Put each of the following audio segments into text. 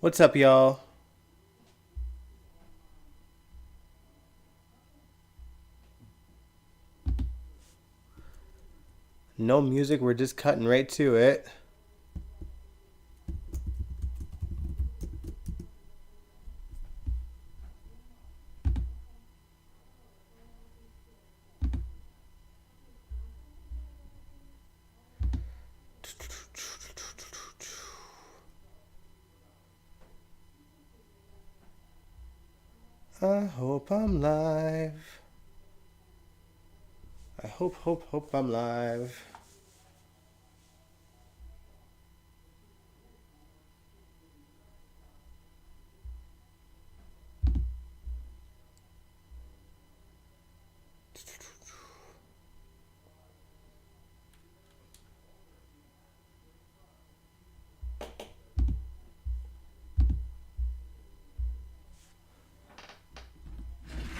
What's up, y'all? No music, we're just cutting right to it. I hope I'm live. I hope I'm live.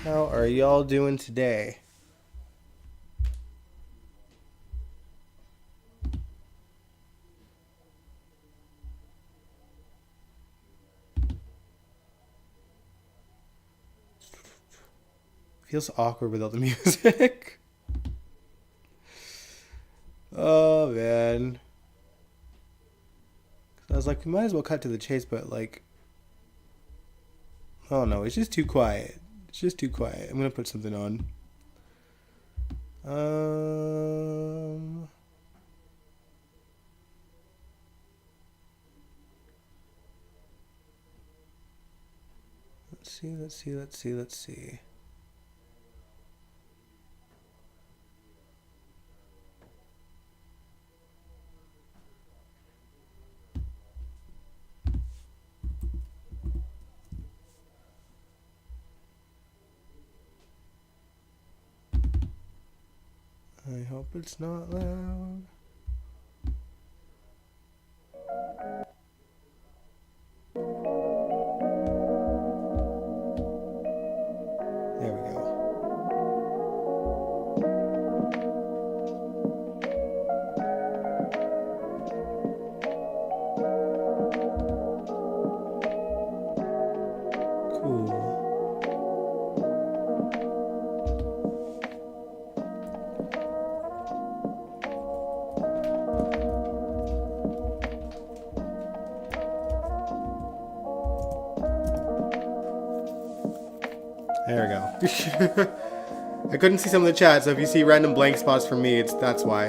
How are y'all doing today? Feels awkward without the music. Oh, man. I was like, we might as well cut to the chase, but like, oh no, it's just too quiet. It's just too quiet. I'm gonna put something on. Um, let's see. I hope it's not loud. There we go. Cool. There we go. I couldn't see some of the chat, so if you see random blank spots from me, that's why.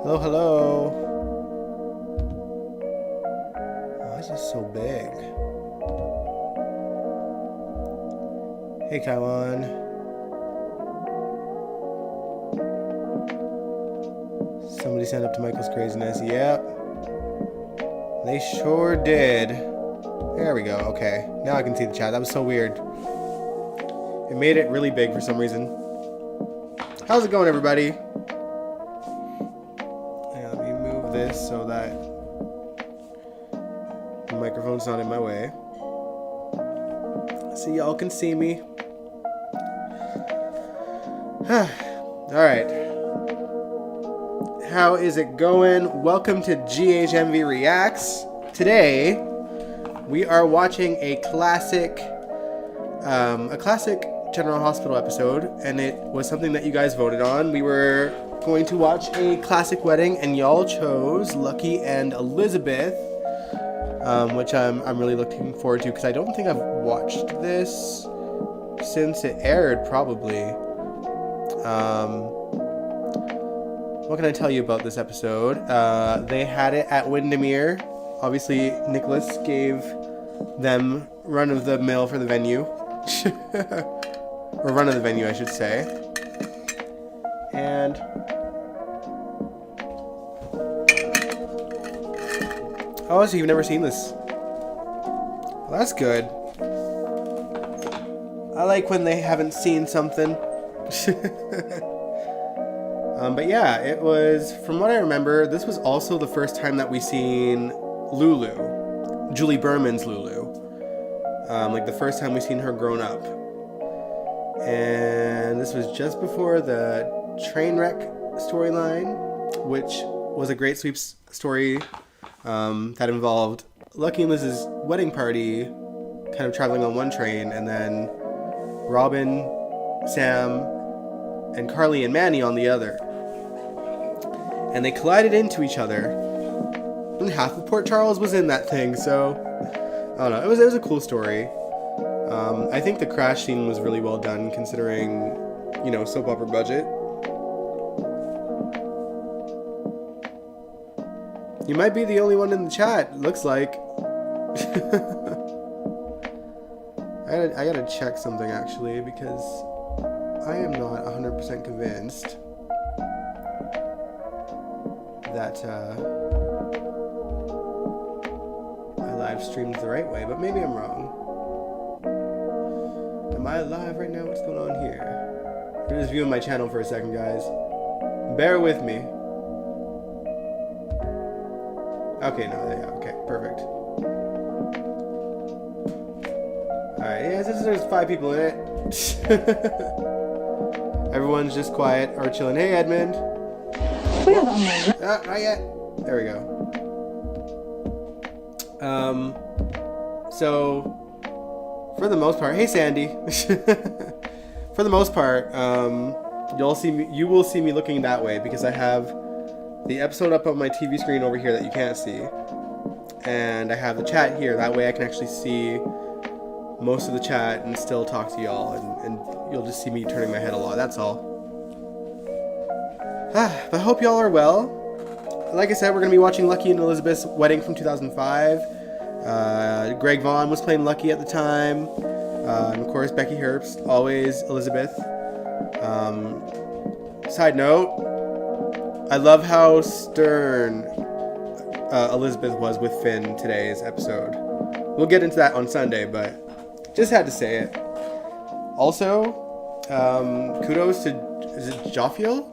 Hello, hello. Oh, this is so big. Hey, Kaiwan. Somebody signed up to Michael's craziness. Yep. They sure did. There we go. Okay. Now I can see the chat. That was so weird. It made it really big for some reason. How's it going, everybody? Yeah, let me move this so that the microphone's not in my way. So y'all can see me. Alright. How is it going? Welcome to GHMV Reacts. Today, we are watching a classic General Hospital episode, and it was something that you guys voted on. We were going to watch a classic wedding, and y'all chose Lucky and Elizabeth, which I'm really looking forward to, because I don't think I've watched this since it aired, probably. What can I tell you about this episode? They had it at Windermere. Obviously, Nicholas gave them run of the mill for the venue. Or run of the venue, I should say. And oh, so you've never seen this. Well, that's good. I like when they haven't seen something. But yeah, it was, from what I remember, this was also the first time that we seen Lulu. Julie Berman's Lulu. Like the first time we seen her grown up. And this was just before the train wreck storyline, which was a great sweeps story that involved Lucky and Liz's wedding party kind of traveling on one train, and then Robin, Sam, and Carly and Manny on the other. And they collided into each other. And half of Port Charles was in that thing, so I don't know. It was a cool story. I think the crash scene was really well done, considering, soap opera budget. You might be the only one in the chat, looks like. I gotta check something, actually, because I am not 100% convinced that I live streamed the right way, but maybe I'm wrong. Am I live right now? What's going on here? I'm just viewing my channel for a second, guys. Bear with me. Okay, no, yeah, okay, perfect. Alright, yeah, there's 5 people in it. Everyone's just quiet or chilling. Hey, Edmund. Not yet. There we go. So, for the most part, hey, Sandy. For the most part, you will see me looking that way because I have the episode up on my TV screen over here that you can't see, and I have the chat here. That way I can actually see most of the chat and still talk to y'all, and you'll just see me turning my head a lot. That's all. But I hope y'all are well. Like I said, we're going to be watching Lucky and Elizabeth's wedding from 2005. Greg Vaughn was playing Lucky at the time. And of course, Becky Herbst, always Elizabeth. Side note, I love how stern Elizabeth was with Finn today's episode. We'll get into that on Sunday, but just had to say it. Also, kudos to, is it Jophiel?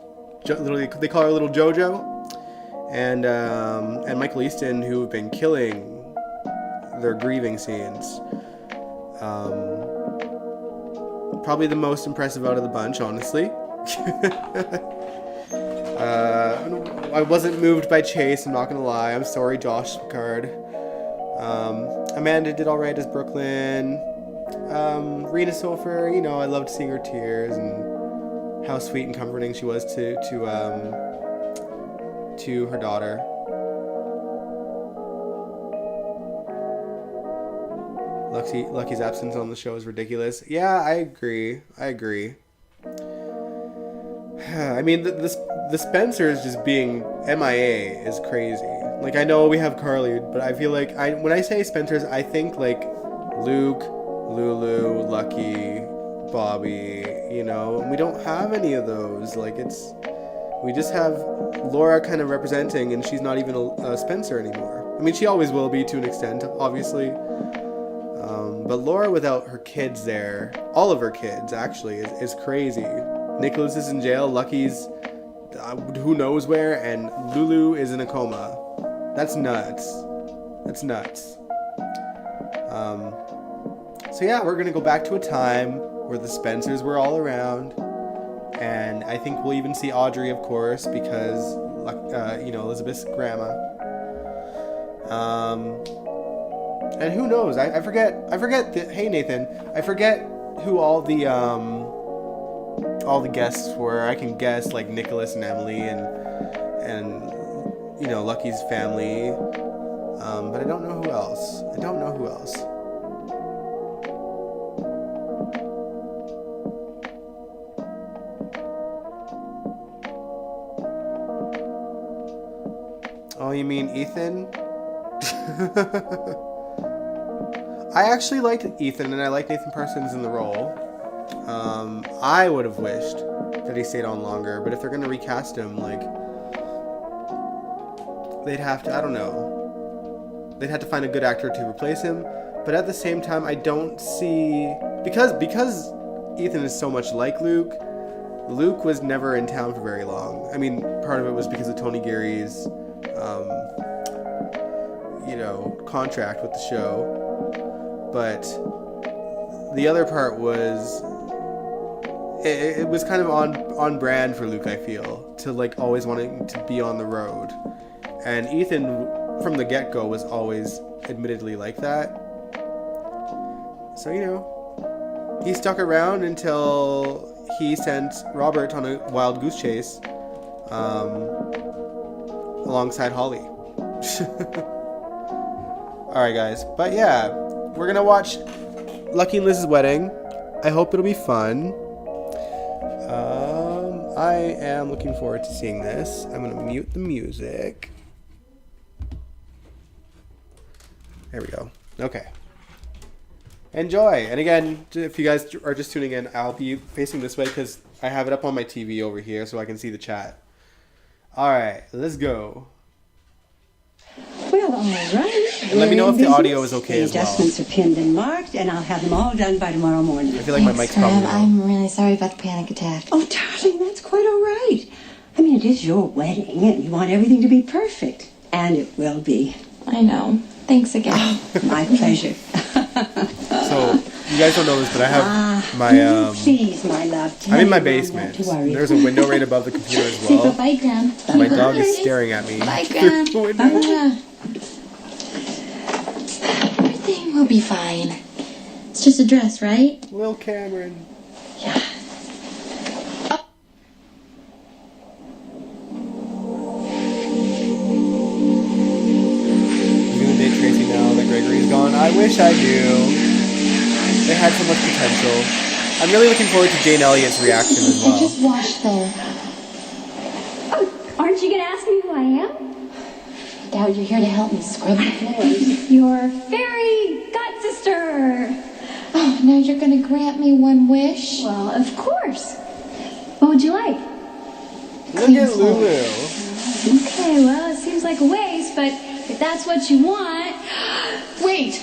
Literally, they call her little JoJo. And Michael Easton, who have been killing their grieving scenes. Probably the most impressive out of the bunch, honestly. I wasn't moved by Chase, I'm not gonna lie. I'm sorry, Josh Picard. Amanda did alright as Brooklyn. Rena Sofer, I loved seeing her tears and how sweet and comforting she was to her daughter. Lucky's absence on the show is ridiculous. Yeah, I agree. I mean, the Spencers just being MIA is crazy. Like, I know we have Carly, but I feel like when I say Spencers, I think like Luke, Lulu, Lucky, Bobby. We don't have any of those. Like, we just have Laura kind of representing, and she's not even a Spencer anymore. I mean, she always will be to an extent, obviously. But Laura without her kids there, all of her kids actually, is crazy. Nicholas is in jail, Lucky's who knows where, and Lulu is in a coma. That's nuts. So yeah, we're gonna go back to a time where the Spencers were all around, and I think we'll even see Audrey, of course, because Elizabeth's grandma. And who knows? I forget. Hey, Nathan, I forget who all the guests were. I can guess like Nicholas and Emily and Lucky's family. But I don't know who else. Oh, you mean Ethan? I actually liked Ethan, and I like Nathan Parsons in the role. I would have wished that he stayed on longer, but if they're going to recast him, they'd have to, I don't know. They'd have to find a good actor to replace him, but at the same time, I don't see... Because Ethan is so much like Luke was never in town for very long. I mean, part of it was because of Tony Geary's, contract with the show. But the other part was, it was kind of on brand for Luke, I feel, to always wanting to be on the road. And Ethan from the get-go was always admittedly like that. So, you know, he stuck around until he sent Robert on a wild goose chase alongside Holly. Alright, guys. But yeah, we're going to watch Lucky and Liz's wedding. I hope it'll be fun. I am looking forward to seeing this. I'm going to mute the music. There we go. Okay. Enjoy. And again, if you guys are just tuning in, I'll be facing this way because I have it up on my TV over here so I can see the chat. Alright, let's go. Well, all right. And let me know if the audio is okay as well. The adjustments are pinned and marked, and I'll have them all done by tomorrow morning. I feel like my mic's probably low. I'm really sorry about the panic attack. Oh, darling, that's quite all right. I mean, it is your wedding, and you want everything to be perfect. And it will be. I know. Thanks again. My pleasure. So, you guys don't know this, but I have my, Please, my love. I'm in my basement. There's a window right above the computer as well. Bye, Gran. My dog is staring at me Bye, through Gran. the window. Everything will be fine. It's just a dress, right? Lil Cameron. Yeah. Tracy now that Gregory's gone. I wish I knew. They had so much potential. I'm really looking forward to Jane Elliott's reaction as I well. just washed though. Oh, aren't you going to ask me who I am? Doubt you're here to help me scrub the floors. Your fairy god sister. Oh, now you're gonna grant me one wish? Well, of course. What would you like? Look at Lulu. Okay, well, it seems like a waste, but if that's what you want... Wait!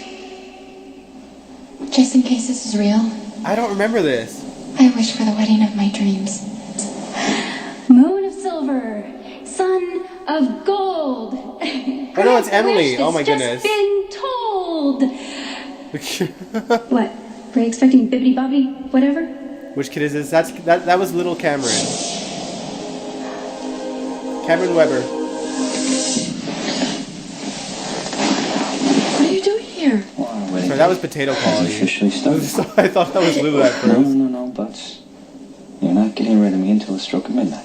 Just in case this is real, I don't remember this. I wish for the wedding of my dreams. Moon of silver, sun of gold. Oh no, it's Emily. Oh my goodness. Just been told. What? Were you expecting bibbidi bobbidi whatever? Which kid is this? That was little Cameron. Cameron Weber. What are you doing here? Sorry, that was potato quality. Officially started. I thought that was Lulu at first. No, Butts. You're not getting rid of me until the stroke of midnight.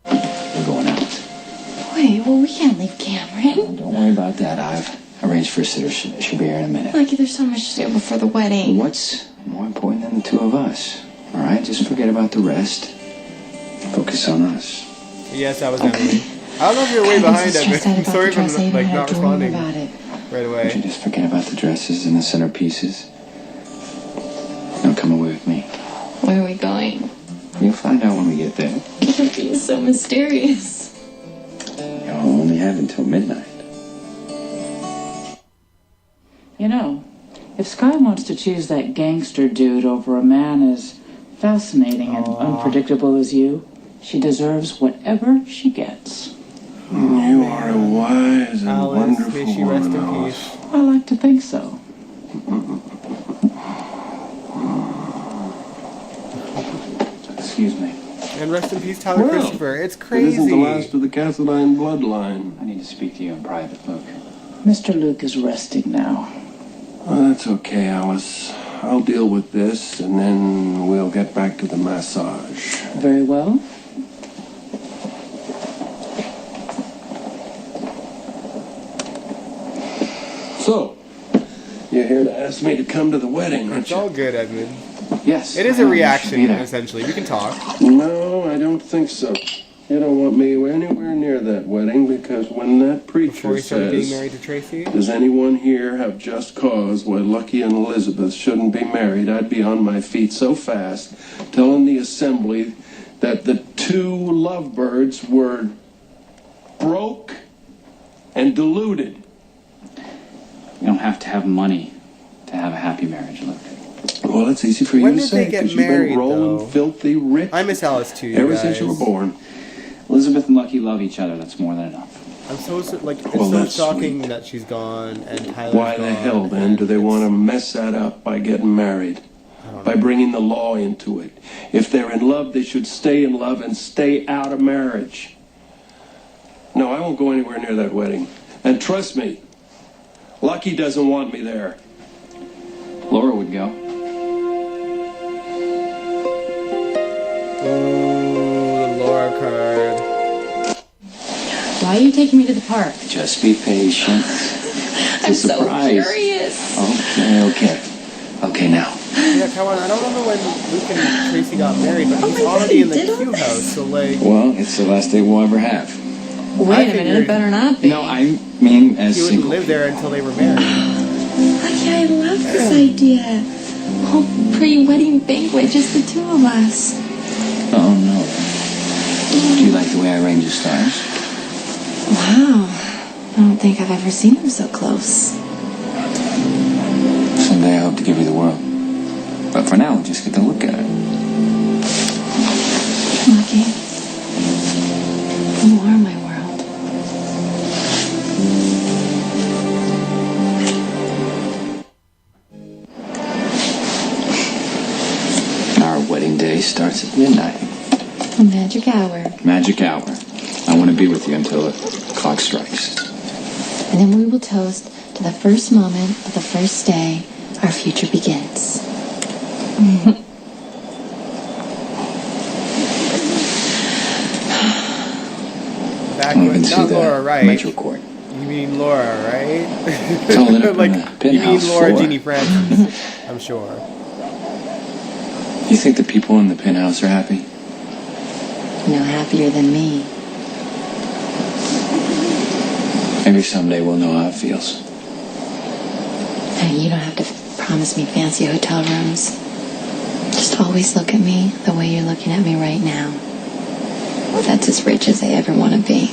We're going out. Wait, well, we can't leave Cameron. Don't worry about that. I've arranged for a sitter. She'll be here in a minute. Lucky, there's so much to do before the wedding. What's more important than the two of us? All right, just forget about the rest. Focus on us. Yes, that was Emily. I don't know if you're way behind, Evan. I'm sorry for not responding about it. right Would away. you just forget about the dresses and the centerpieces? Now come away with me. Where are we going? You'll find out when we get there. You're being so mysterious. You'll only have until midnight. You know, if Sky wants to choose that gangster dude over a man as fascinating and unpredictable as you, she deserves whatever she gets. You are a wise and Alice, wonderful may she rest woman, in Alice. peace. I like to think so. Excuse me. And rest in peace, Tyler Well, Christopher. It's It isn't the last crazy. of the Castledine bloodline. I need to speak to you in private, Luke. Mr. Luke is resting now. Oh, that's okay, Alice. I'll deal with this, and then we'll get back to the massage. Very well. So, you're here to ask me to come to the wedding, aren't It's all you? good, Edmund. Yes. It is I a know, you should reaction, be there. essentially. We can talk. No, I don't think so. You don't want me anywhere near that wedding because when that Before preacher he started being says, married to Tracy. does anyone here have just cause why Lucky and Elizabeth shouldn't be married, I'd be on my feet so fast telling the assembly that the two lovebirds were broke and deluded. You don't have to have money to have a happy marriage, Luke. Well, it's easy for you When to did say they get because you've been married, rolling though? filthy rich I miss Alice too, you ever guys. since you were born. Elizabeth and Lucky love each other. That's more than enough. I'm so like it's Well, so that's shocking sweet. that she's gone and Tyler's Why gone. the hell then do they want to mess that up by getting married? I don't By by bringing the law into it. If they're in love, they should stay in love and stay out of marriage. No, I won't go anywhere near that wedding. And trust me, Lucky doesn't want me there. Laura would go. Ooh, the Laura card. Why are you taking me to the park? Just be patient. I'm It's a surprise. so curious. Okay, now. Yeah, come on. I don't remember when Luke and Tracy got married, but he's my God, already he in the did all Q this. house, so like. Well, it's the last day we'll ever have. Wait a minute, figured- it better not be. No, I mean as He wouldn't single. live there until they were married. Lucky, I love this idea. Whole pre-wedding banquet, just the two of us. Oh, no. Do you like the way I arrange the stars? Wow. I don't think I've ever seen them so close. Someday I hope to give you the world. But for now, we'll just get to look at it. Lucky. You are my world. Our wedding day starts at midnight. A magic hour. Magic hour. I want to be with you until the clock strikes. And then we will toast to the first moment of the first day our future begins. Back Come up when and see not the Laura, right? Metro Court. You mean Laura, right? It's all lit up Like in the you mean penthouse Laura floor. Jeannie Francis? I'm sure. You think the people in the penthouse are happy? No happier than me. Maybe someday we'll know how it feels. And you don't have to promise me fancy hotel rooms. Just always look at me the way you're looking at me right now. That's as rich as I ever want to be.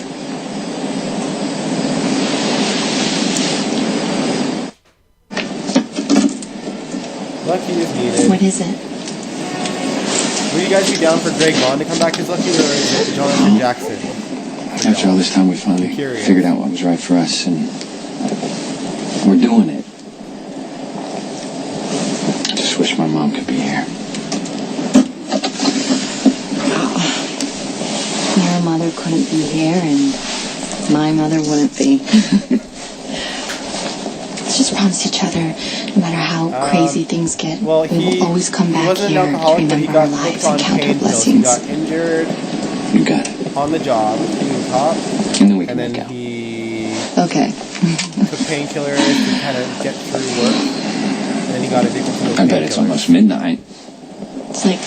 Lucky is needed. What is it? Would you guys be down for Greg Vaughn to come back as Lucky, or is it Jonathan Jackson? After all this time, we finally Curious. figured out what was right for us, and we're doing it. I just wish my mom could be here. Your mother couldn't be here, and my mother wouldn't be. Let's just promise each other, no matter how crazy things get, Well, we he will always come he back wasn't here an alcoholic, to but he remember our got hooked lives on and count our pain pills. He blessings. got injured You got it. on the job being a cop, And then we can and then make out. he Okay. took painkillers to kind of get through work. And then he got addicted to those I bet it's painkillers. almost midnight. It's like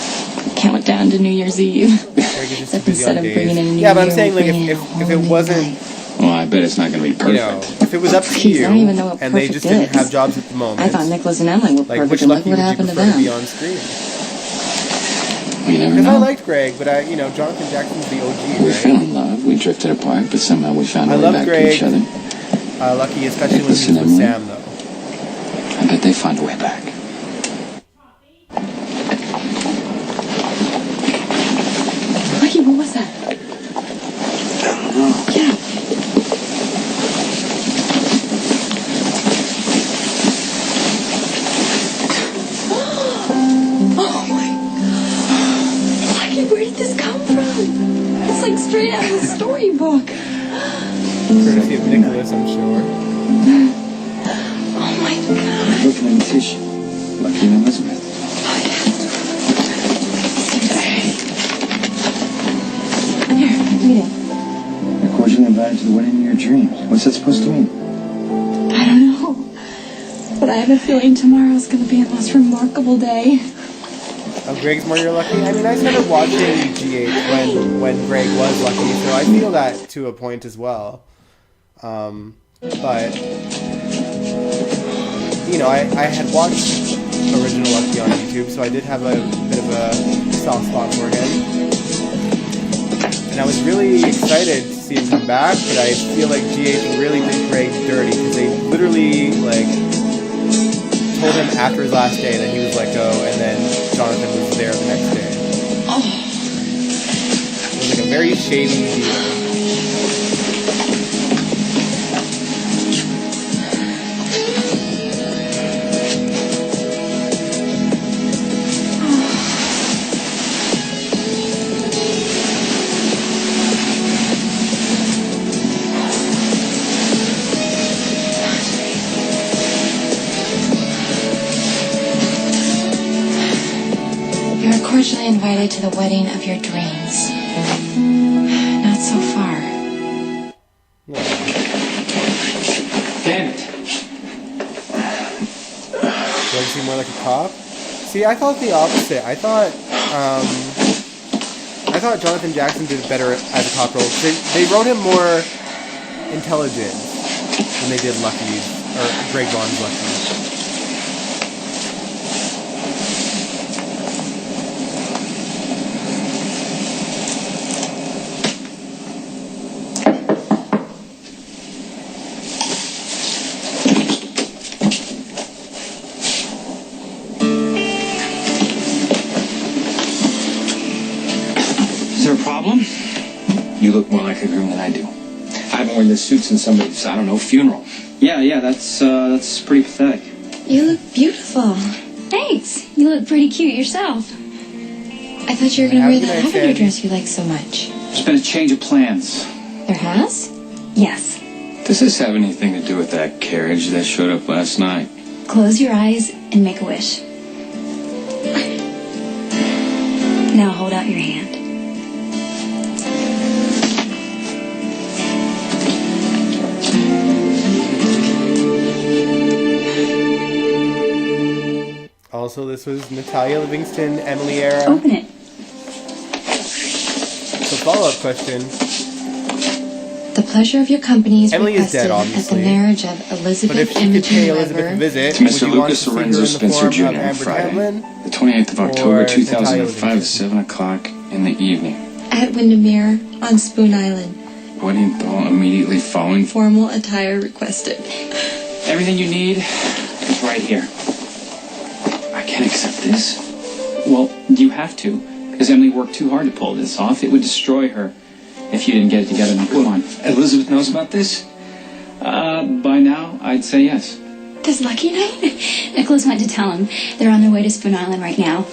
countdown to New Year's Eve. Greg is just Except busy instead on of days. bringing in a new Yeah, but I'm year, saying, like, we're bringing in a if whole it new wasn't, life. Well, I bet it's not going to be you perfect. know, if it was up to Jeez, you, I don't even know what and they perfect just didn't is. have jobs at the moment, I thought Nicholas and Emily were like, perfect, which and look Lucky what would you happened to prefer to them. be on screen? You never Because I know. liked Greg, but Jonathan Jackson's the OG, We fell right? in love. We drifted apart, but somehow we found I our way love back Greg. to each other. Lucky, especially when he was Nicholas and with Emily. Sam, though. I bet they found a way back. Lucky, what was that? Yeah. Oh my. Lucky, where did this come from? It's like straight out of a storybook. Courtesy of Nicholas, I'm sure. Oh my god. Looking in the tissue. Lucky and Elizabeth. Here, read it. You're cordially invited to the wedding of your dreams. What's that supposed to mean? I don't know. But I have a feeling tomorrow's gonna be the most remarkable day. Oh, Greg's more you're lucky. I mean, I started watching GH when Greg was lucky, so I feel that to a point as well. But you know, I had watched original Lucky on YouTube, so I did have a bit of a soft spot for him, and I was really excited to see him come back. But I feel like GH really did Greg dirty because they literally like told him after his last day that he was let go, and then Jonathan was there the next day. It was like a very shady deal. You are cordially invited to the wedding of your dreams. Not so far. Damn it. Do I seem more like a cop? See, I thought the opposite. I thought Jonathan Jackson did better as a cop role. They wrote him more intelligent than they did Lucky's, or Greg Vaughn's Lucky. Is there a problem? You look more like a groom than I do. I haven't worn this suit since somebody's, I don't know, funeral. Yeah, that's pretty pathetic. You look beautiful. Thanks. You look pretty cute yourself. I thought you were going to Have wear a that good night, lavender Jen. dress you like so much. There's been a change of plans. There has? Yes. Does this have anything to do with that carriage that showed up last night? Close your eyes and make a wish. Now hold out your hand. Also, this was Natalia Livingston, Emily era. Open it. So, follow-up question. The pleasure of your company is Emily is requested dead, at the obviously. marriage of But if Elizabeth she could Imogen pay Elizabeth a Weber. visit, To would Mr. you want Lucas to see her Lorenzo in the Spencer form Jr. of on Amber Friday, Tamblyn? the 28th of October, Or 2005 Natalia at 7 o'clock in the evening. At Windermere on Spoon Island. Wedding ball immediately following. Formal attire requested. Everything you need is right here. I can't accept this. Well, you have to, because Emily worked too hard to pull this off. It would destroy her if you didn't get it together. Now, come on. Elizabeth knows about this? By now, I'd say yes. Does Lucky know? Nicholas went to tell him. They're on their way to Spoon Island right now.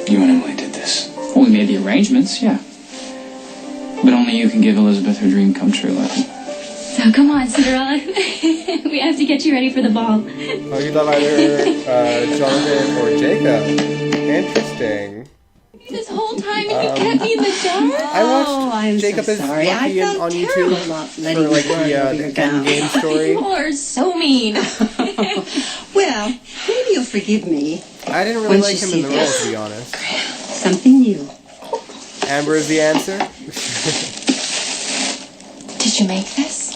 You and Emily did this. Well, we made the arrangements, yeah. But only you can give Elizabeth her dream come true, Lucky. So come on, Cinderella. We have to get you ready for the ball. Oh, you love either Jonathan or Jacob. Interesting. This whole time and you kept me in the dark? I watched Oh, I'm Jacob so is sorry. I Lucky felt on terrible YouTube not for letting like you run over the your gown. game story. You are so mean. Well, maybe you'll forgive me. I didn't really Once like you him in see the role, this. to be honest. Something new. Amber is the answer. Did you make this?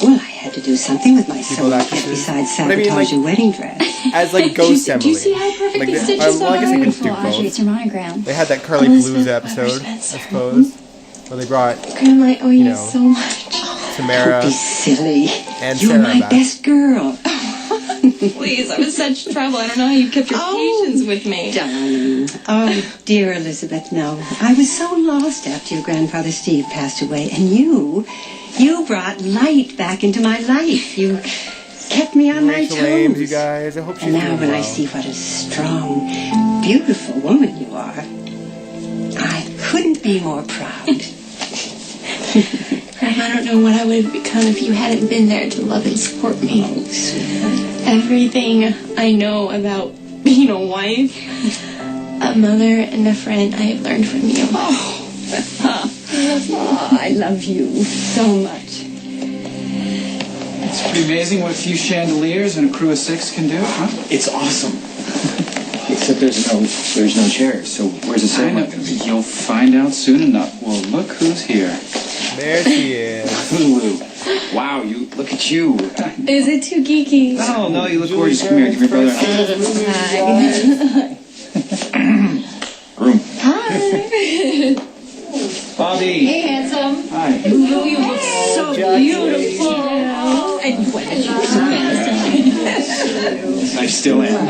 Well, I had to do something with my People sewing kit actresses. besides But I mean, sabotage like- your wedding dress. As like Ghost Emily. Do you see how perfect Like these the- stitches well, I guess are? they could do Beautiful. Actually, both. it's your monogram. They had that Carly Elizabeth Blues Weber episode, I Spencer. suppose, where they brought Grandma, I owe you know, so much. Tamara Don't be silly. and You're Sarah my back. best girl. Please, I'm in such trouble. I don't know how you kept your patience with me. Darling. Oh, dear Elizabeth, no. I was so lost after your grandfather Steve passed away, and you brought light back into my life. You kept me on my Rachel Ames, you toes. guys. I hope she's And now doing when I well. see what a strong, beautiful woman you are, I couldn't be more proud. Grandma, I don't know what I would have become if you hadn't been there to love and support me. Oh, sweetheart. Everything I know about being a wife, a mother, and a friend I have learned from you. Oh, I love you so much. It's pretty amazing what a few chandeliers and a crew of 6 can do, huh? It's awesome. Except there's no chairs, so where's the ceremony going to be? You'll find out soon enough. Well, look who's here. There she is. Lulu. Wow, you look at you. Is it too geeky? No, you look gorgeous. Come here, give your brother a hug. Groom. Hi. Bobby. Hey, handsome. Hi. You look so beautiful. And when did you I still am.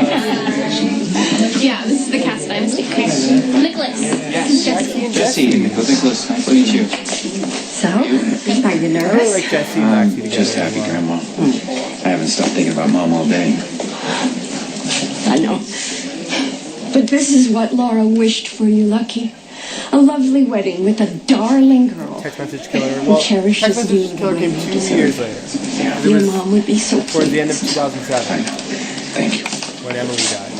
Yeah, this is the cast iron steak cream. Nicholas. Yes. Jesse. Jesse. Nicholas, nice to meet you. So, are you I really nervous? like Jesse and Maxie together. Just happy, Grandma. I haven't stopped thinking about Mom all day. I know. But this is what Laura wished for you, Lucky. A lovely wedding with a darling girl. Text message killer. Who Well, cherishes text message you the killer way came you 2 deserve. years later. It Your was mom would be so towards the end of pleased. 2007 Thank you. when Emily died.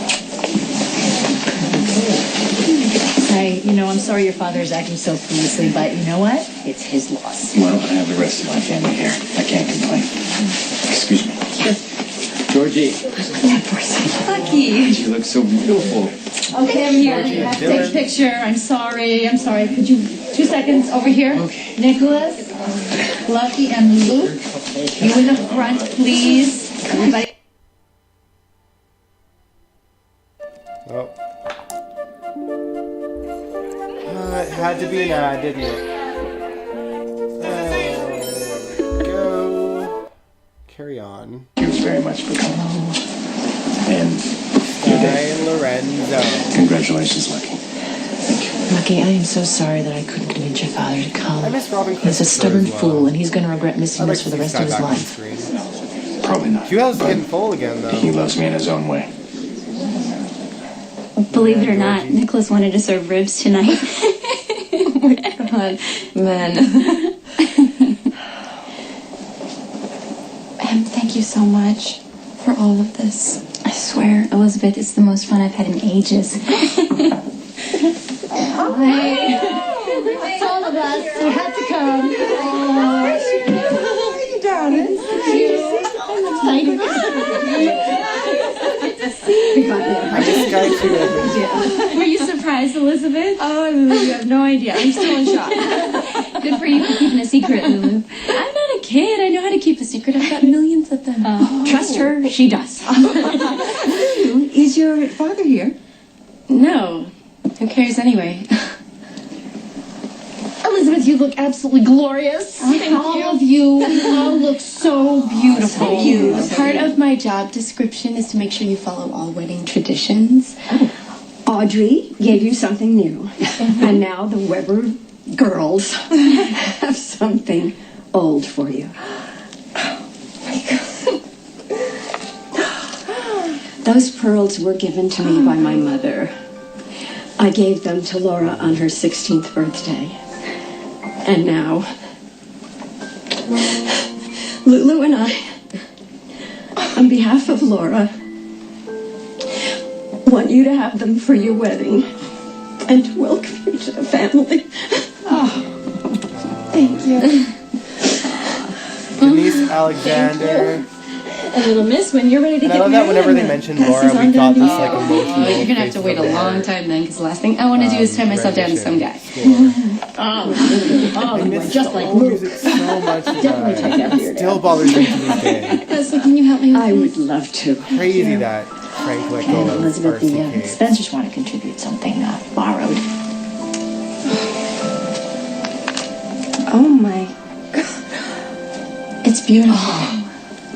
You know, I'm sorry your father is acting so foolishly, but you know what? It's his loss. Well, I have the rest of my family here. I can't complain. Excuse me. Georgie. Lucky. You look so beautiful. Okay, I'm here. You have to take a picture. I'm sorry. Could you, 2 seconds over here? Okay. Nicholas, Lucky, and Lulu. You in the front, please. Everybody. Oh. It had to be an ad, didn't it? Go. Carry on. Thank you very much for coming. And your day. And Lorenzo. Congratulations, Lucky. Lucky, I am so sorry that I couldn't convince your father to come. I miss Robin He's a Christopher stubborn as well. fool, and he's going to regret missing I'd like us to for the see rest of Sky his back on life. screen. Probably not. Hugh's getting full again, though. He loves me in his own way. Believe it or Yeah, not, Georgie. Nicholas wanted to serve ribs tonight. Oh my God, men. Thank you so much for all of this. I swear, Elizabeth, it's the most fun I've had in ages. It's all of us. You had to come. I'm excited. I miss Sky too. Were you surprised, Elizabeth? Oh, you have no idea. I'm still in shock. Good for you for keeping a secret, Lulu. I'm not a kid. I know how to keep a secret. I've got millions of them. Trust her, she does. Is your father here? No. Who cares anyway? Elizabeth, you look absolutely glorious. All of you all look so beautiful. Thank you. Part of my job description is to make sure you follow all wedding traditions. Audrey gave you something new. And now the Weber girls have something old for you. Those pearls were given to me by my mother. I gave them to Laura on her 16th birthday. And now, Lulu and I, on behalf of Laura, want you to have them for your wedding and to welcome you to the family. Thank you. Denise Alexander. A little miss when you're ready to And I get love that married. whenever they mention Laura, we got this like emotional. Oh, you're gonna have to wait a long time then, because the last thing I want to do is tie myself down to some guy. Just like music so much. Still bothers me to this day. So can you help me with I this? would love to. Crazy that Frank let go of Elizabeth, the RC Kate. Spencers want to contribute something borrowed. Oh my. It's beautiful.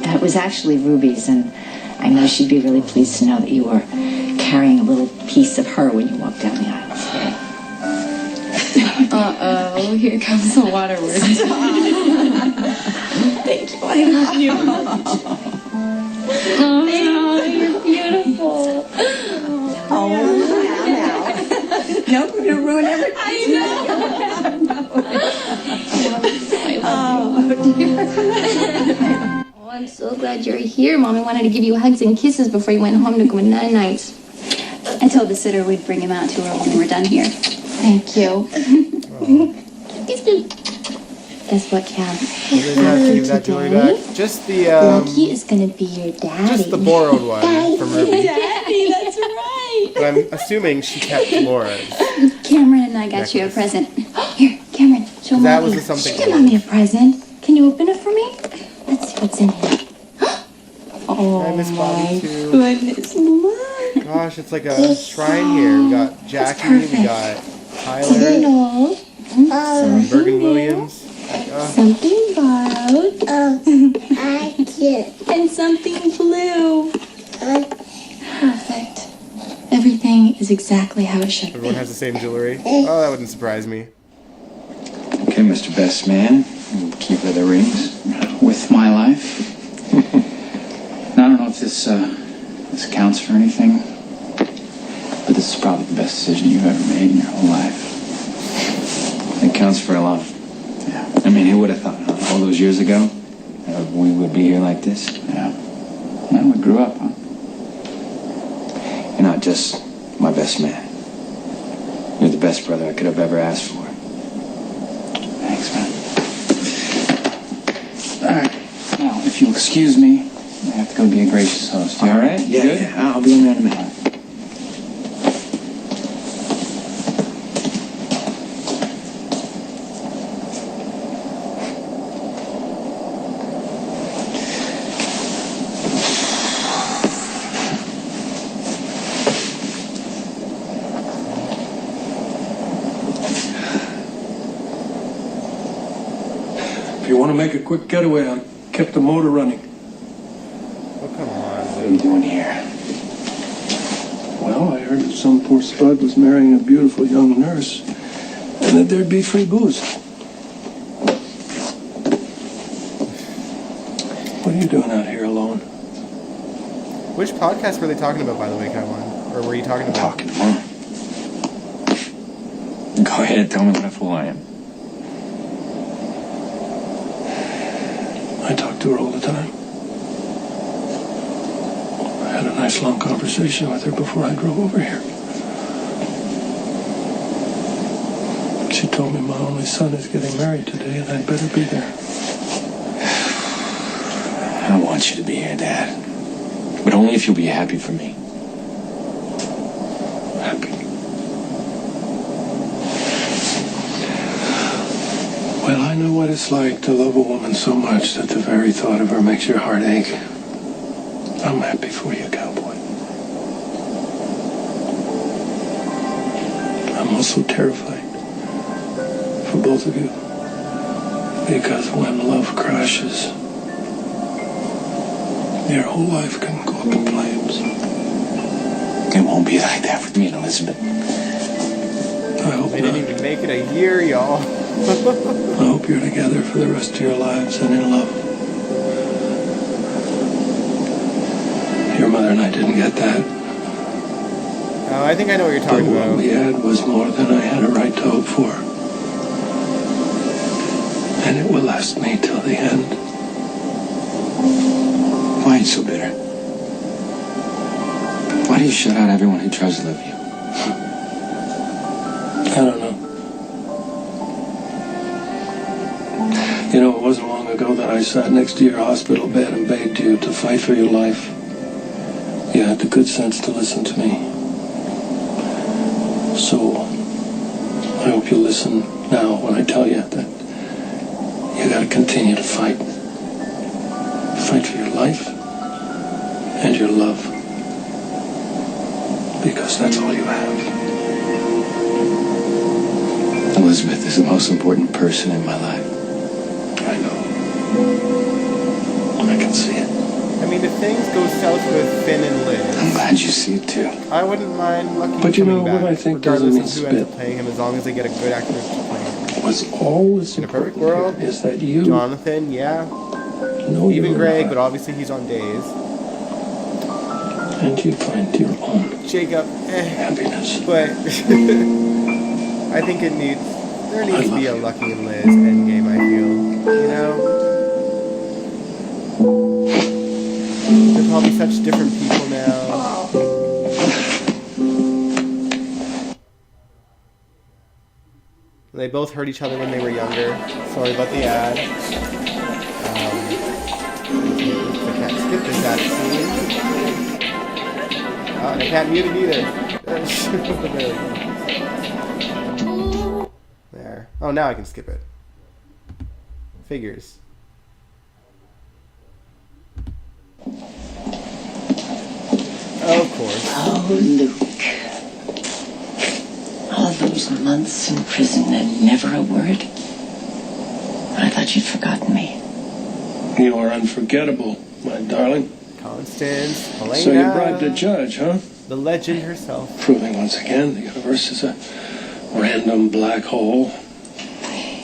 That was actually Ruby's, and I know she'd be really pleased to know that you were carrying a little piece of her when you walked down the aisle today. Uh-oh, here comes the waterworks. Thank you. I love you. Oh, you're beautiful. No, we're gonna ruin everything. I know. Oh, I'm so glad you're here. Mommy wanted to give you hugs and kisses before you went home to go night nights. I told the sitter we'd bring him out to her when we're done here. Thank you. Guess what, Cal? You guys have to give that jewelry back. Just the Lucky is gonna be your daddy. just the borrowed one from Ruby. Daddy, that's right. But I'm assuming she kept Laura's. Cameron and I got you a present. Here, Cameron, show Mommy. That was something. Give Mommy a present. Can you open it for me? Let's see what's in here. I miss Bobby too. Goodness, look. Gosh, it's like a shrine here. We got Jackie, we got Tyler, No. Bergen Williams. Something borrowed. And something blue. Perfect. Everything is exactly how it should Everyone be. has the same jewelry. Oh, that wouldn't surprise me. Okay, Mr. Best Man, you keep her the rings. With my life. Now, I don't know if this counts for anything, but this is probably the best decision you've ever made in your whole life. It counts for a lot. Yeah. I mean, who would have thought all those years ago we would be here like this? Yeah. Well, we grew up, huh? You're not just my best man. You're the best brother I could have ever asked for. Thanks, man. All right. Now, if you'll excuse me, I have to go be a gracious host. You all right? You good? Yeah, I'll be in there in a minute. If you want to make a quick getaway, I kept the motor running. Oh, come on. What are you doing here? Well, I heard that some poor spud was marrying a beautiful young nurse, and that there'd be free booze. What are you doing out here alone? Which podcast were they talking about, by the way, Kaiwan? Or were you talking about? Talking more. Go ahead and tell me what a fool I am. I talk to her all the time. I had a nice long conversation with her before I drove over here. She told me my only son is getting married today and I'd better be there. I want you to be here, Dad. But only if you'll be happy for me. Happy. Well, I know what it's like to love a woman so much that the very thought of her makes your heart ache. I'm happy for you, cowboy. I'm also terrified for both of you. Because when love crashes, your whole life can go up in flames. It won't be like that with me and Elizabeth. I hope They not. didn't even make it a year, y'all. I hope you're together for the rest of your lives and in love. Your mother and I didn't get that. Oh, I think I know what you're But talking what about. we had was more than I had a right to hope for. And it will last me till the end. Why are you so bitter? Why do you shut out everyone who tries to love you? I don't know. You know, it wasn't long ago that I sat next to your hospital bed and begged you to fight for your life. You had the good sense to listen to me. So, I hope you'll listen now when I tell you that you gotta continue to fight. Fight for your life and your love. Because that's all you have. Elizabeth is the most important person in my life. I know. I can see it. I mean, if things go south with Finn and Liz, I'm glad you see it too. I wouldn't mind Lucky But you coming know back, what I think regardless of doesn't who mean ends up spit? playing him, as long as they get a good actor to play him. What's always In a perfect important world, here is that you Jonathan, yeah, know even your Greg, life but obviously he's on days. and you find your own Jacob, happiness. but I think there needs to be a Lucky and Liz endgame, I feel, you know? They're probably such different people now. They both hurt each other when they were younger. Sorry about the ad. I can't skip this ad scene. I can't mute it either. There. Oh, now I can skip it. Figures. Of course. Oh, Luke. All those months in prison and never a word. I thought you'd forgotten me. You are unforgettable, my darling. Constance, Helena. So you bribed a judge, huh? The legend herself. Proving once again the universe is a random black hole.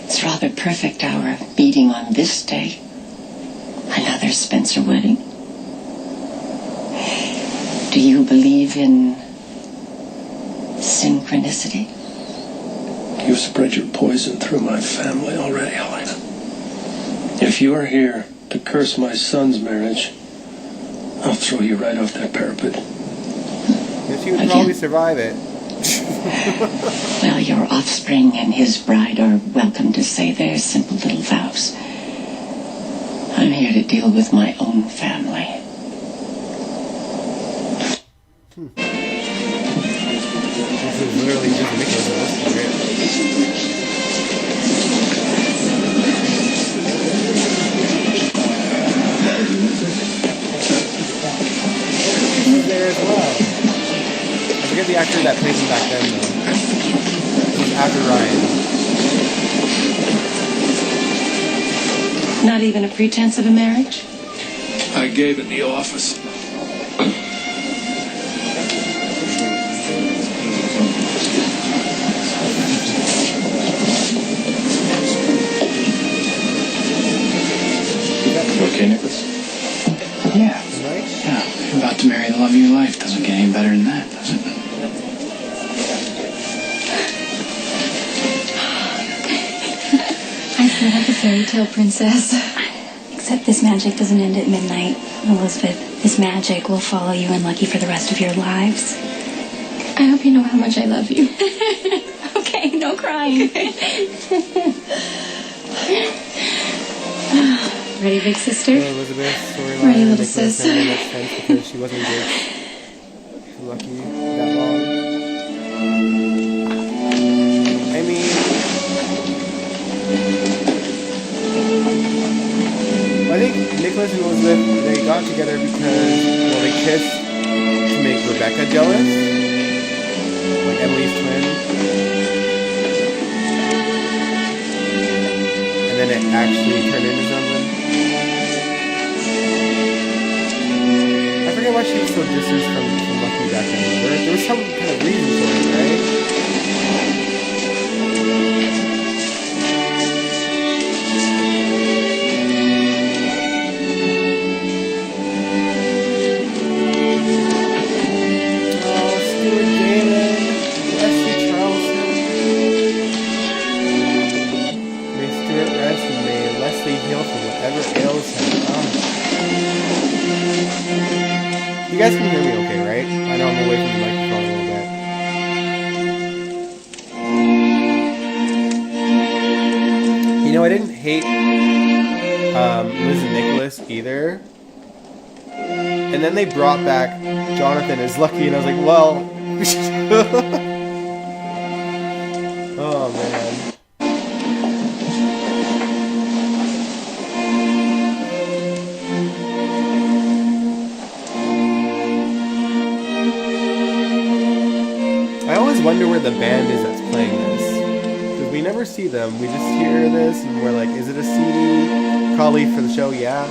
It's rather perfect our meeting on this day. Another Spencer wedding. Do you believe in synchronicity? You've spread your poison through my family already, Helena. If you are here to curse my son's marriage, I'll throw you right off that parapet. Guess you would probably survive it. Well, your offspring and his bride are welcome to say their simple little vows. I'm here to deal with my own family. This is literally just Nicholas at this point. He's there as well. I forget the actor that played him back then, though. After Ryan. Not even a pretense of a marriage? I gave in the office. You okay, Nicholas? Yeah. Right? Yeah. You're about to marry the love of your life. Doesn't get any better than that, does it? I feel like a fairy tale princess. Except this magic doesn't end at midnight, Elizabeth. This magic will follow you and Lucky for the rest of your lives. I hope you know how much I love you. Okay, no crying. Ready, big sister? Elizabeth storyline. Ready, little Nicholas sis. never made much sense because she wasn't engaged to Lucky that long. I mean, I think Nicholas and Elizabeth, they got together because, well, they kissed to make Rebecca jealous, like Emily's twin. And then it actually turned into something. I forget why she was so distant from Lucky back then. There was some kind of reason for it, right? Oh, Stuart Galen, Leslie Charleston. May Stuart rest and may Leslie heal from whatever ails him. Oh. You guys can hear me okay, right? I know I'm away from the microphone a little bit. You know, I didn't hate Liz and Nicholas either. And then they brought back Jonathan as Lucky, and I was like, well... oh, man. I always wonder where the band is that's playing this. Because we never see them. We just hear this and we're like, is it a CD? Probably for the show, yeah.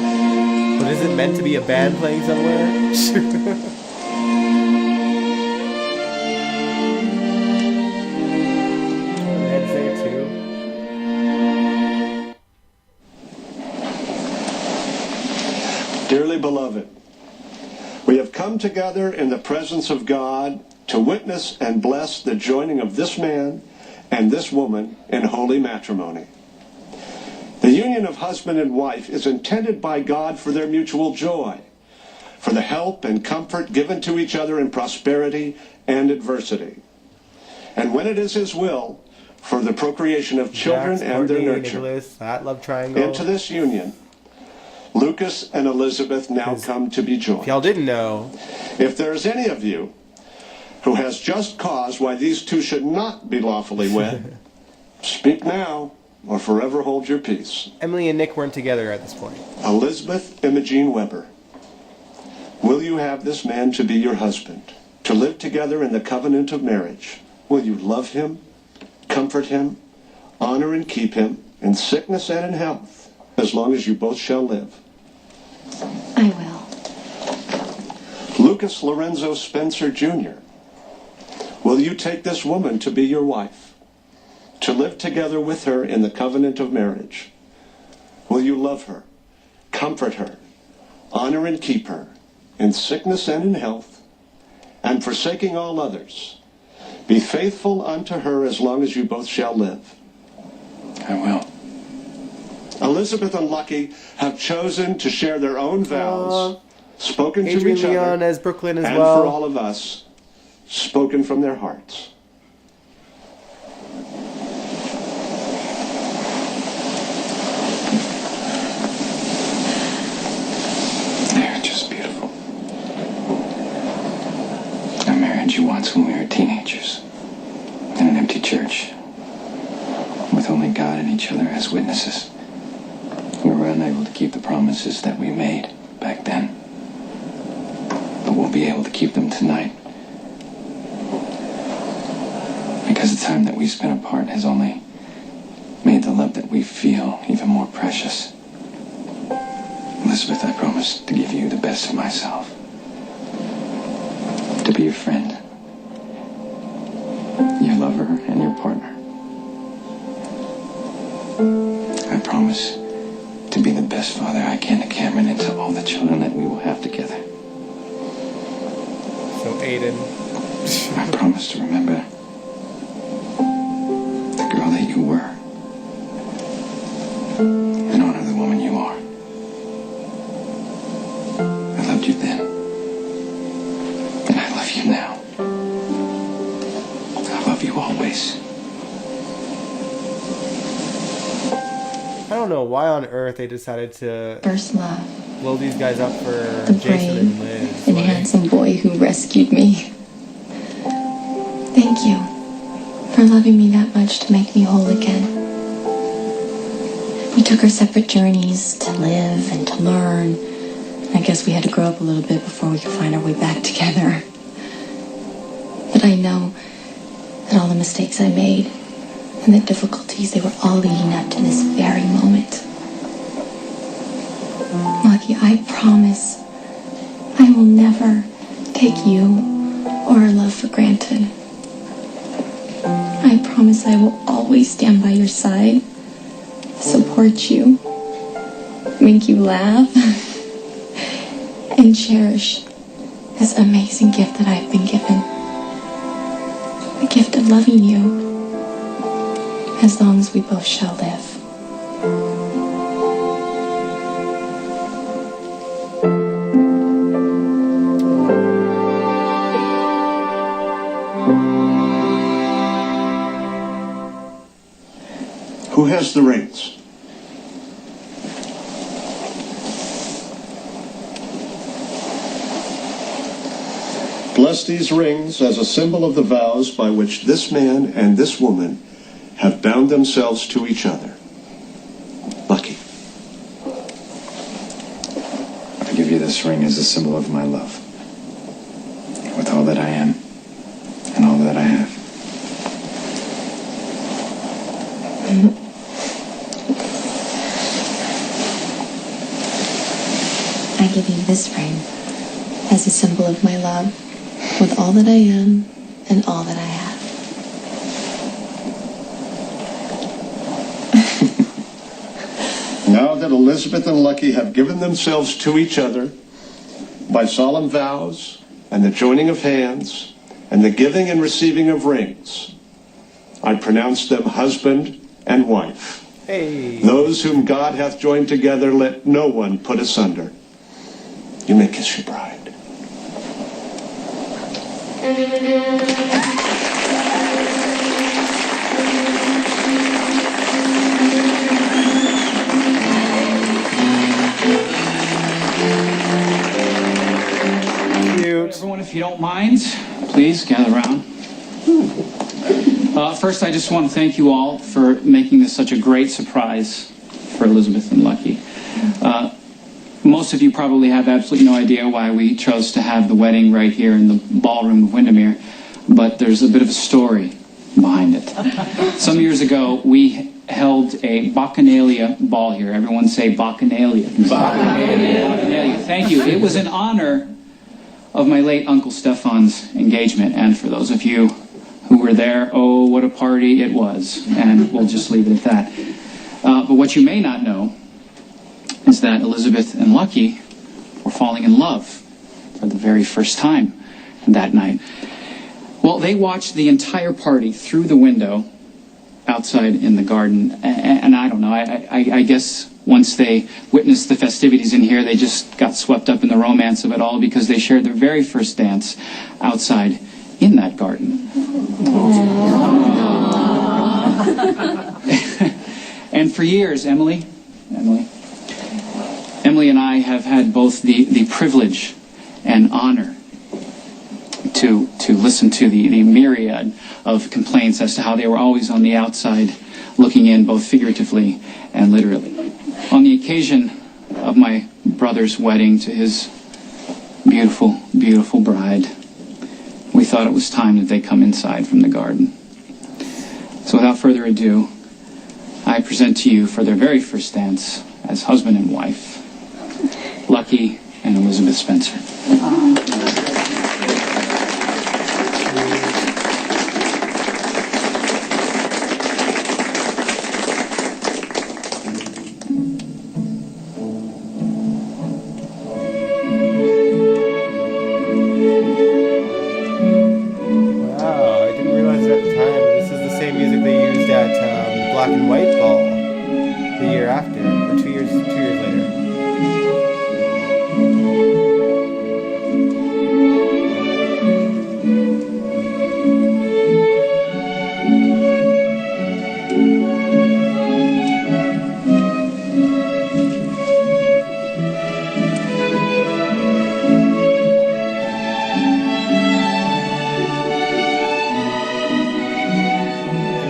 But is it meant to be a band playing somewhere? Ned's there too. Dearly beloved, we have come together in the presence of God to witness and bless the joining of this man and this woman in holy matrimony. The union of husband and wife is intended by God for their mutual joy, for the help and comfort given to each other in prosperity and adversity. And when it is His will, for the procreation of children Jax, and their Courtney, nurture. Nicholas, that love triangle. Into this union, Lucas and Elizabeth now come to be joined. If y'all didn't know, if there is any of you who has just cause why these two should not be lawfully wed, speak now or forever hold your peace. Emily and Nick weren't together at this point. Elizabeth Imogene Weber, will you have this man to be your husband, to live together in the covenant of marriage? Will you love him, comfort him, honor and keep him in sickness and in health, as long as you both shall live? I will. Lucas Lorenzo Spencer Jr., will you take this woman to be your wife, to live together with her in the covenant of marriage? Will you love her, comfort her, honor and keep her in sickness and in health, and forsaking all others, be faithful unto her as long as you both shall live? I will. Elizabeth and Lucky have chosen to share their own vows, spoken to Adrian each Leon other, as Brooklyn as and well. for all of us, spoken from their hearts. with only God and each other as witnesses. We were unable to keep the promises that we made back then. But we'll be able to keep them tonight. Because the time that we spent apart has only made the love that we feel even more precious. Elizabeth, I promise to give you the best of myself. To be your friend, your lover, and your partner. I promise to be the best father I can to Cameron and to all the children that we will have together. So Aiden. I promise to remember the girl that you were and honor the woman you are. I loved you then, and I love you now. I love you always. I don't know why on earth they decided to First love. blow these guys up for The Jason and brave Liz. and Like, handsome boy who rescued me. Thank you for loving me that much to make me whole again. We took our separate journeys to live and to learn. I guess we had to grow up a little bit before we could find our way back together. But I know that all the mistakes I made and the difficulties, they were all leading up to this very moment. Lucky, I promise I will never take you or our love for granted. I promise I will always stand by your side, support you, make you laugh, and cherish this amazing gift that I've been given. The gift of loving you as long as we both shall live. Who has the rings? Bless these rings as a symbol of the vows by which this man and this woman have bound themselves to each other. Lucky. I give you this ring as a symbol of my love. With all that I am and all that I have. I give you this ring as a symbol of my love with all that I am and all that I have. Now that Elizabeth and Lucky have given themselves to each other by solemn vows and the joining of hands and the giving and receiving of rings, I pronounce them husband and wife. hey. Those whom God hath joined together, let no one put asunder. You may kiss your bride. Cute. Everyone, if you don't mind, please gather around. First, I just want to thank you all for making this such a great surprise for Elizabeth and Lucky. Most of you probably have absolutely no idea why we chose to have the wedding right here in the ballroom of Windermere, but there's a bit of a story behind it. Some years ago, we held a Bacchanalia ball here. Everyone say Bacchanalia. Bacchanalia. Thank you. It was in honor of my late Uncle Stefan's engagement, and for those of you who were there, oh, what a party it was, and we'll just leave it at that. But what you may not know is that Elizabeth and Lucky were falling in love for the very first time that night. Well, they watched the entire party through the window outside in the garden, and I don't know, I guess once they witnessed the festivities in here, they just got swept up in the romance of it all because they shared their very first dance outside in that garden. And for years, Emily and I have had both the privilege and honor to listen to the myriad of complaints as to how they were always on the outside looking in both figuratively and literally. On the occasion of my brother's wedding to his beautiful, beautiful bride, we thought it was time that they come inside from the garden. So without further ado, I present to you for their very first dance as husband and wife, Lucky and Elizabeth Spencer. Black and White Ball the year after, or 2 years later.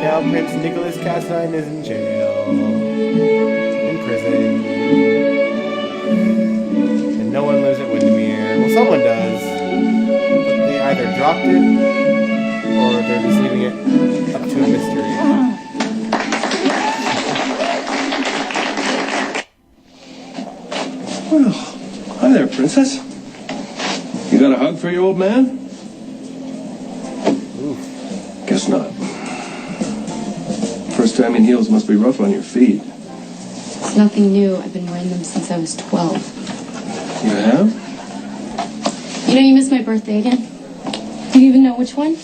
Now Prince Nicholas Cassine is in jail, in prison, and no one lives at Windermere. Well, someone does, but they either dropped it, or they're just leaving it up to a mystery. Well, hi there, Princess. You got a hug for your old man? Oof. Guess not. First time in heels must be rough on your feet. It's nothing new. I've been wearing them since I was 12. You have? You know, you missed my birthday again. Do you even know which one?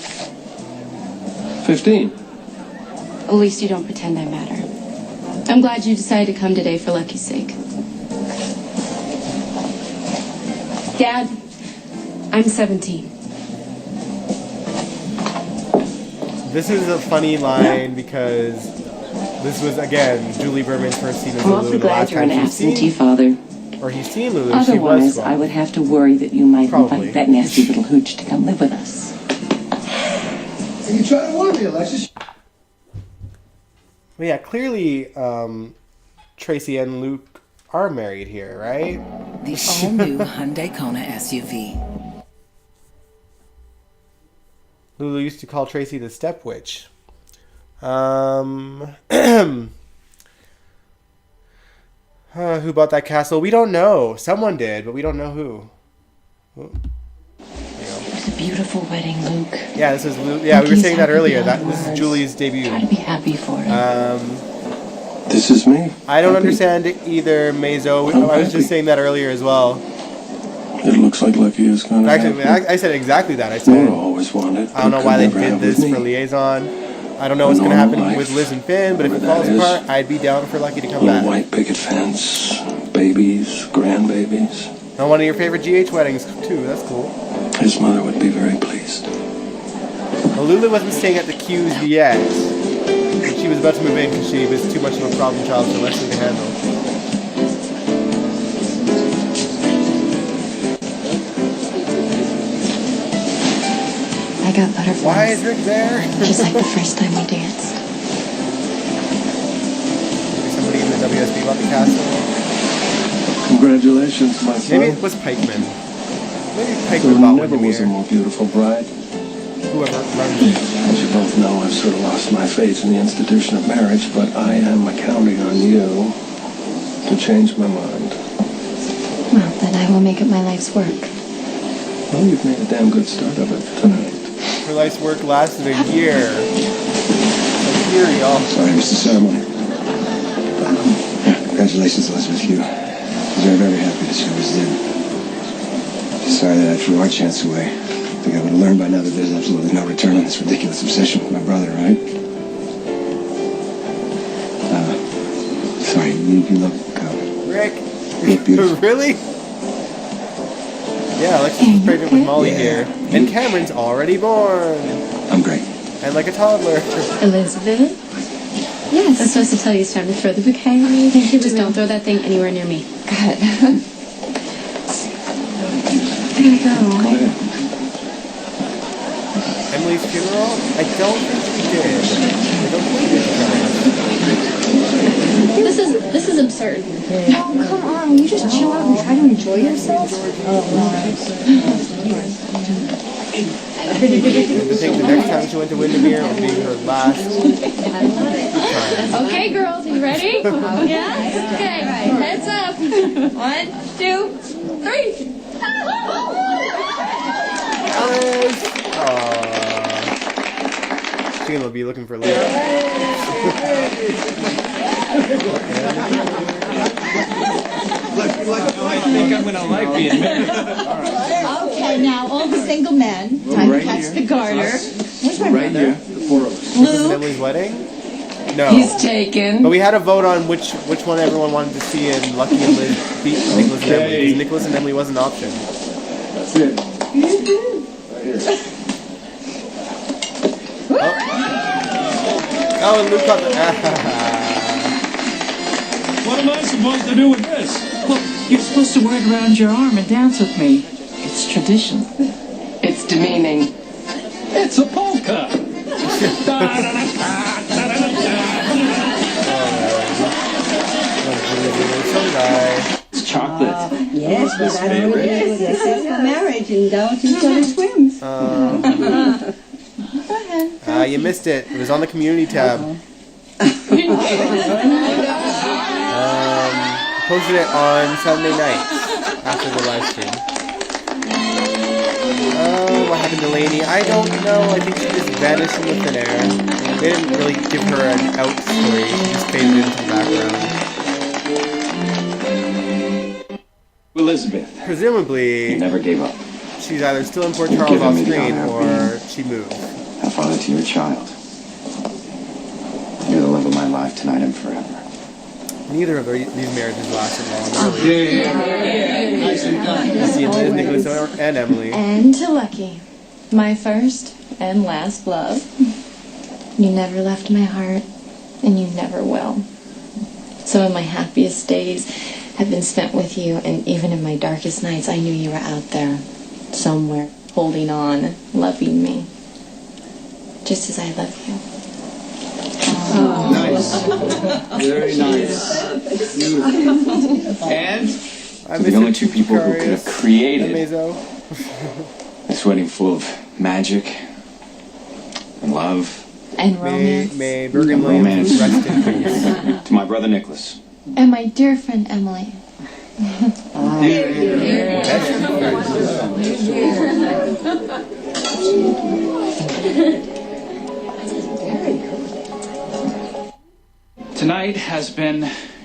15. At least you don't pretend I matter. I'm glad you decided to come today for Lucky's sake. Dad, I'm 17. This is a funny line because this was, again, Julie Berman's first scene as I'm Lulu. awfully The last glad you're an time she's absentee seen, father. or he's seen Lulu, she Otherwise, was 12. I would have to worry that you might Probably. invite that nasty little hooch to come live with us. You try to warn me, Alexis. Well, yeah, clearly Tracy and Luke are married here, right? The all-new Hyundai Kona SUV. Lulu used to call Tracy the step witch. Who bought that castle? We don't know. Someone did, but we don't know who. It's a beautiful wedding, Luke. Yeah, this is Luke. Yeah, we were Lucky's saying that happy earlier. beyond This is words. Julie's debut. Try to be happy for it. This is me. I don't Happy. understand either, Mazo. I'm I was happy. just saying that earlier as well. It looks like Lucky is kind of Actually, happy. I said exactly that. I Laura said always wanted. I don't know but why could they never did have this with me. for Liaison. I don't know what's A going to happen normal with life, Liz and Finn, but if it whatever falls that is. apart, I'd be down for Lucky to come Little back. white picket fence, babies, grandbabies. And one of your favorite GH weddings too. That's cool. His mother would be very pleased. Well, Lulu wasn't staying at the Q's yet. She was about to move in because she was too much of a problem child for Leslie to handle. I got butterflies. Why is Rick there? Just like the first time we danced. Maybe somebody in the WSB bought the castle. Congratulations, my son. Maybe it was Pikeman. Maybe There Pikeman bought never was a Windermere. more beautiful bride. Whoever runs it. As you both know, I've sort of lost my faith in the institution of marriage, but I am counting on you to change my mind. Well, then I will make it my life's work. Well, you've made a damn good start of it tonight. Her life's work lasted a year. A year, y'all. Sorry, Mr. Ceremony. Congratulations, Elizabeth. You deserve every happiness yours did. Just sorry that I threw our chance away. I think I would have learned by now that there's absolutely no return on this ridiculous obsession with my brother, right? Sorry, you look... Rick. You look beautiful. Really? Yeah, Alexis is pregnant with Molly here. And Cameron's already born. I'm great. And like a toddler. Elizabeth? Yes. I'm supposed to tell you it's time to throw the bouquet away. Thank you. Just don't throw that thing anywhere near me. Good. There you go. Emily's funeral? I don't think we did. I don't think we did. This is absurd. Oh, come on. You just chill out and try to enjoy yourself. I think the next time she went to Windermere would be her last time. Okay, girls, you ready? Yeah? Okay, heads up. 1, 2, 3. Sheila will be looking for Luke. I think I'm gonna like being married. Okay, now all the single men, time to catch the garter. Where's my Right brother? here, the four of us. This is Emily's wedding? No. He's taken. But we had a vote on which one everyone wanted to see, and Lucky and Liz beat Nicholas and Emily. Because Nicholas and Emily was an option. That's it. Right here. Oh, and Luke got the... What am I supposed to do with this? Well, you're supposed to wear it around your arm and dance with me. It's tradition. It's demeaning. It's a polka. It's chocolate. Yes, but I don't want to do a successful marriage and indulge in each other's whims. You missed it. It was on the community tab. Posted it on Sunday nights after the live stream. What happened to Lainey? I don't know. I think she just vanished in the thin air. They didn't really give her an out story. She just faded into the background. Elizabeth. Presumably, You never gave up. she's either still in Port You've Charles given off me the screen honor of or she moved. A father to your child. You're the love of my life tonight and forever. Neither of these marriages lasted long, really. See Liz, Nicholas, and Emily. And to Lucky, my first and last love. You never left my heart, and you never will. Some of my happiest days have been spent with you, and even in my darkest nights, I knew you were out there, somewhere, holding on, loving me. Just as I love you. Nice. Very nice. Beautiful. And the only two people who could have created this wedding full of magic and love And romance. May Bergen Williams rest in peace. to my brother Nicholas. And my dear friend Emily. Tonight has been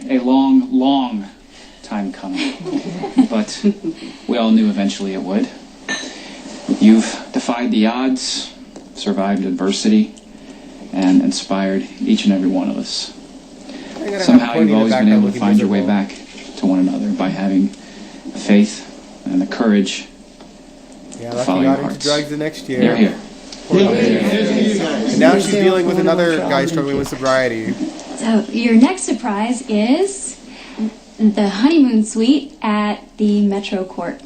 a long, long time coming, but we all knew eventually it would. You've defied the odds, survived adversity, and inspired each and every one of us. Somehow you've always been able to find your way back to one another by having the faith and the courage Yeah, to Lucky follow your got into hearts. drugs the next year. You're here. And now she's dealing with another guy struggling with sobriety. So your next surprise is the honeymoon suite at the Metro Court.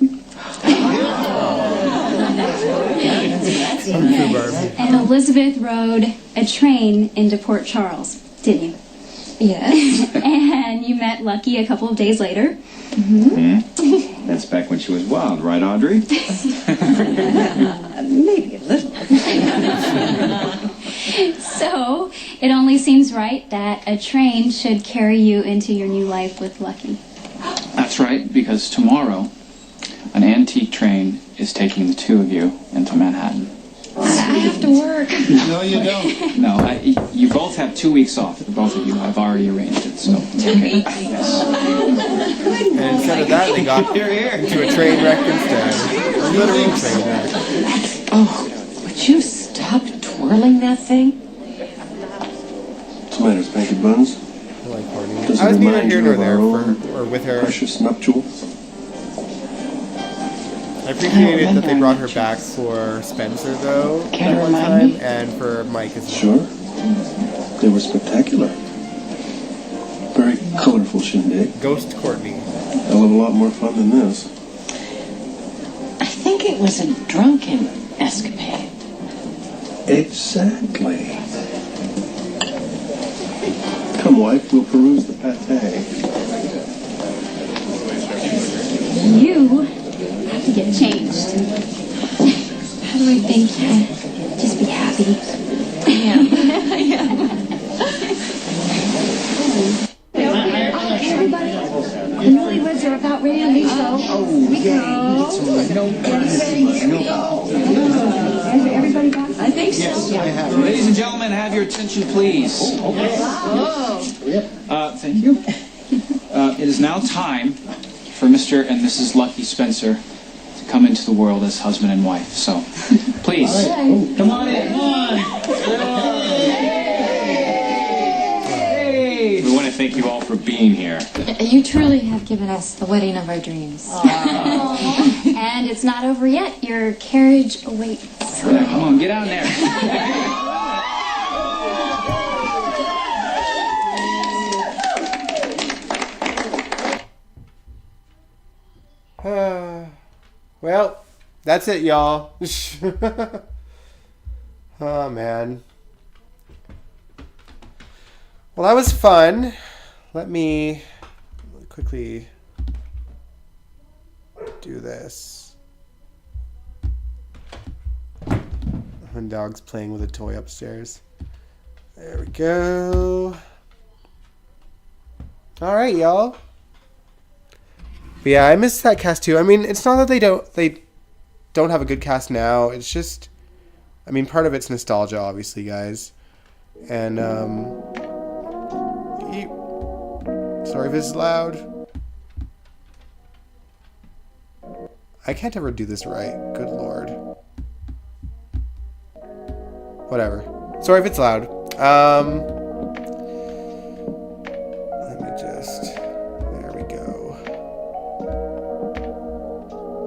And Elizabeth rode a train into Port Charles, didn't you? Yes. And you met Lucky a couple of days later. That's back when she was wild, right, Audrey? Maybe a little. So it only seems right that a train should carry you into your new life with Lucky. That's right, because tomorrow an antique train is taking the two of you into Manhattan. I have to work. No, you don't. No, you both have 2 weeks off. Both of you. I've already arranged it, so it's okay. Yes. And instead of that, they got into a train wreck instead. A literal train wreck. Oh, would you stop twirling that thing? What's the matter, Spanky Buns? I like Courtney. Does I was it neither remind here you nor of there our for, own or with her. precious nuptial? I appreciated that they brought her back for Spencer, though, that one time, and for Mike as well. Sure. They were spectacular. Very colorful shindig. Ghost Courtney. Hell of a lot more fun than this. I think it was a drunken escapade. Exactly. Come Come, wife, we'll peruse the pate. You have to get changed. How do I thank you? Just be happy. I am. I am. Everybody, the newlyweds are about ready, so we go. Everybody got it? I think so. Ladies and gentlemen, have your attention, please. Thank you. It is now time for Mr. and Mrs. Lucky Spencer to come into the world as husband and wife. So, please, come on in. We want to thank you all for being here. You truly have given us the wedding of our dreams. And it's not over yet. Your carriage awaits. Yeah, come on, get out there. Well, that's it, y'all. Oh, man. Well, that was fun. Let me quickly do this. My dog's playing with a toy upstairs. There we go. All right, y'all. But yeah, I miss that cast too. I mean, it's not that they don't have a good cast now. It's just, I mean, part of it's nostalgia, obviously, guys. And sorry if it's loud. I can't ever do this right. Good lord. Whatever. Sorry if it's loud. Let me just. There we go.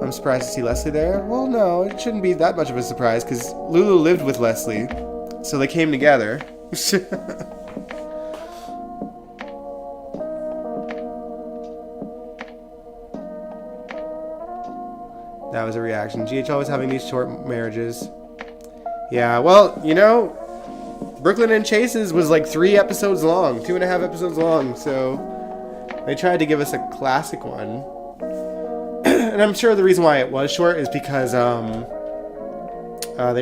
I'm surprised to see Leslie there. Well, no, it shouldn't be that much of a surprise because Lulu lived with Leslie, so they came together. That was a reaction. GH always having these short marriages. Yeah, well, you know, Brooklyn and Chase's was like 3 episodes long, 2.5 episodes long, so they tried to give us a classic one. And I'm sure the reason why it was short is because they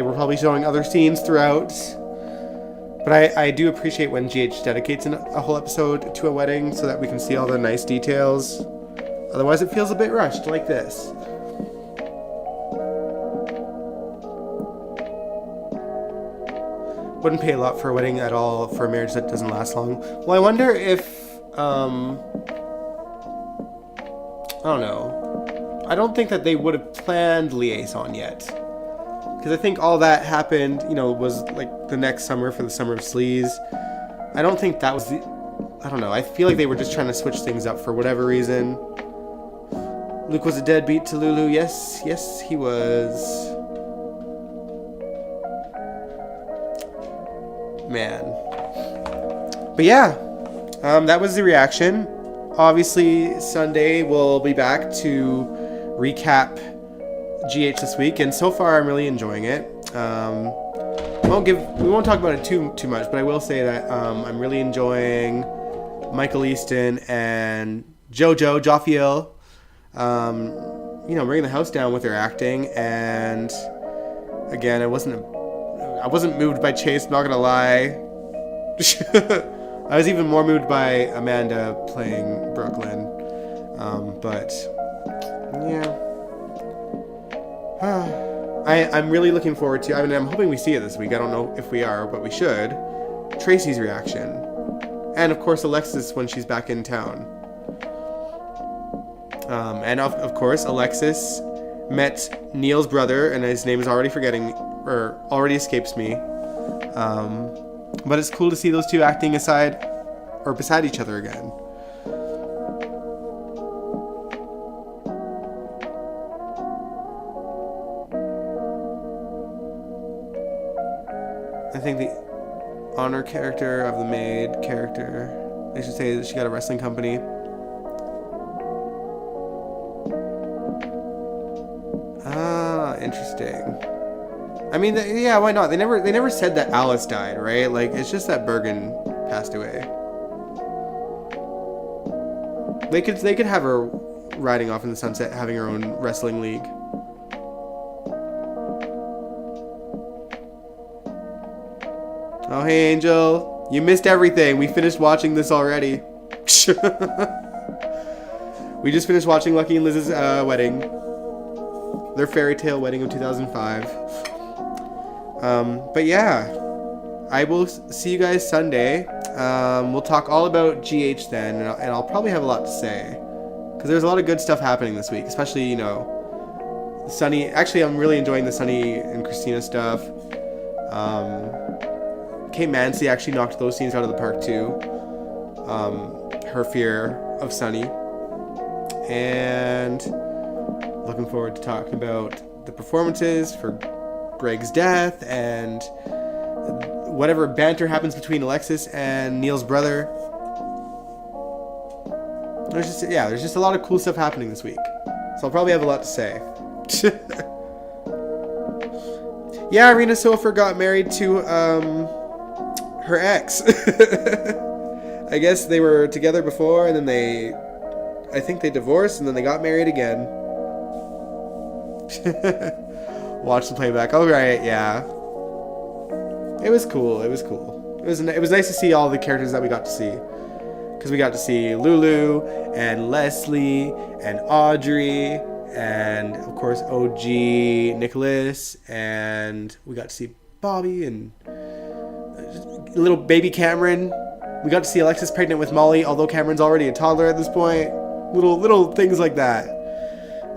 were probably showing other scenes throughout. But I do appreciate when GH dedicates a whole episode to a wedding so that we can see all the nice details. Otherwise it feels a bit rushed, like this. Wouldn't pay a lot for a wedding at all for a marriage that doesn't last long. Well, I wonder if, I don't know. I don't think that they would have planned Liaison yet. Because I think all that happened, you know, was like the next summer for the Summer of Sleaze. I don't think that was the, I don't know. I feel like they were just trying to switch things up for whatever reason. Luke was a deadbeat to Lulu. Yes, yes, he was. Man. But yeah, that was the reaction. Obviously, Sunday we'll be back to recap GH this week, and so far I'm really enjoying it. We won't talk about it too much, but I will say that I'm really enjoying Michael Easton and Jophiel. You know, bringing the house down with their acting, and again, I wasn't moved by Chase, not gonna lie. I was even more moved by Amanda playing Brooklyn. But yeah. I'm really looking forward to, I mean, I'm hoping we see it this week. I don't know if we are, but we should. Tracy's reaction. And of course Alexis when she's back in town. And of course Alexis met Neil's brother, and his name is already escapes me. But it's cool to see those two acting beside each other again. I think the honor character of the maid character, they should say that she got a wrestling company. Interesting. I mean, yeah, why not? They never said that Alice died, right? Like, it's just that Bergen passed away. They could have her riding off in the sunset, having her own wrestling league. Oh, hey, Angel. You missed everything. We finished watching this already. We just finished watching Lucky and Liz's wedding. Their fairy tale wedding of 2005. But yeah, I will see you guys Sunday. We'll talk all about GH then, and I'll probably have a lot to say. Because there's a lot of good stuff happening this week, especially, you know, Sunny. Actually, I'm really enjoying the Sunny and Christina stuff. Kate Mansi actually knocked those scenes out of the park too. Her fear of Sunny. And looking forward to talking about the performances for Greg's death and whatever banter happens between Alexis and Neil's brother. There's just a lot of cool stuff happening this week. So I'll probably have a lot to say. Yeah, Irina Sofer got married to her ex. I guess they were together before, and then I think they divorced, and then they got married again. Watch the playback. All right, yeah. It was cool. It was nice to see all the characters that we got to see. Because we got to see Lulu, and Leslie, and Audrey, and, of course, OG Nicholas, and we got to see Bobby, and little baby Cameron. We got to see Alexis pregnant with Molly, although Cameron's already a toddler at this point. Little things like that.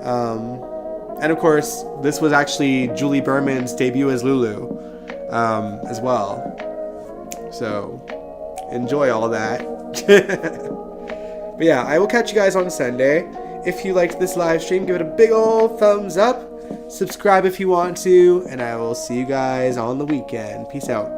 And of course, this was actually Julie Berman's debut as Lulu, as well. So, enjoy all that. But yeah, I will catch you guys on Sunday. If you liked this live stream, give it a big old thumbs up. Subscribe if you want to, and I will see you guys on the weekend. Peace out.